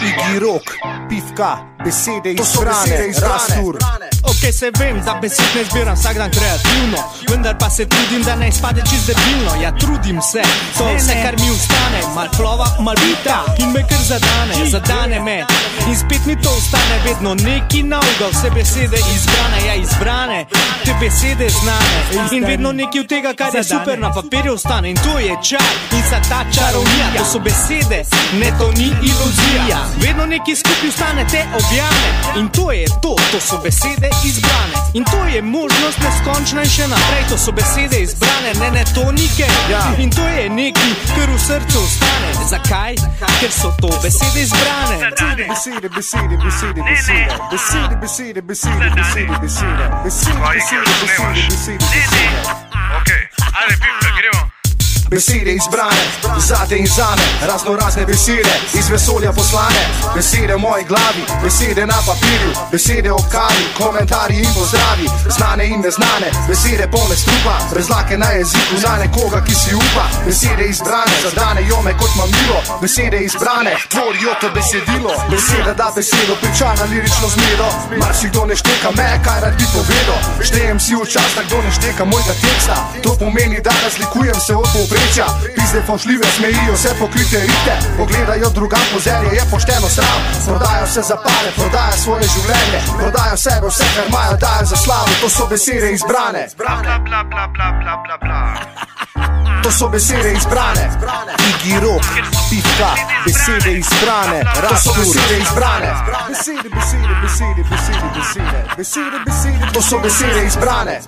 Iggy Rock, pivka, besede izbrane, Rastur. Ok, se vem, da besed ne zbiram vsak dan kreativno, vendar pa se trudim, da ne izpade čist debilno. Ja, trudim se, to je vse, kar mi ustane. Mal plova, mal vita in me kar zadane me. In spet mi to ostane, vedno neki nauga, vse besede izbrane, ja izbrane, te besede znane. In vedno neki od tega, kar je super na papirju ostane. In to je čar, in za ta čarovnija, to so besede, ne to ni iluzija. Vedno neki skupaj ustane, te objame. In to je to so besede izbrane. In to je možnost neskončna in še naprej. To so besede izbrane, ne tonike. In to je neki, kar v srcu ostane. Zakaj? Ker so to besede izbrane. Besede, besede, besede, besede. Besede, besede, besede, besede, besede. Besede, besede, besede, besede, besede. Ok, ajde pipka, gremo. Besede izbrane, zate in zame, razno razne besede, iz vesolja poslane. Besede v moji glavi, besede na papirju, besede ob kavi, komentarji in pozdravi, znane in neznane, besede polne strupa, brezlake na jeziku za nekoga, ki si upa. Besede izbrane, zadanejo me kot mamilo, besede izbrane, tvorijo to besedilo. Beseda da besedo, priča na lirično zmedo, marsikdo ne šteka me, kaj rad bi povedal. Štejem si v čas, da kdo ne šteka mojega teksta, to pomeni, da razlikujem se od povprečja. Pizde faušljive smejijo se pokrite rite, pogledajo drugam po zelje, je pošteno sram. Prodajo se za pare, prodajo svoje življenje, prodajo sebe, vse kar imajo dajo za slavo. To so besede izbrane. Bla bla bla bla bla bla bla bla. To so besede izbrane. Iggy Rock, pivka, besede izbrane. To so besede izbrane. Besede, besede, besede, besede, besede. Besede, besede, to so besede izbrane.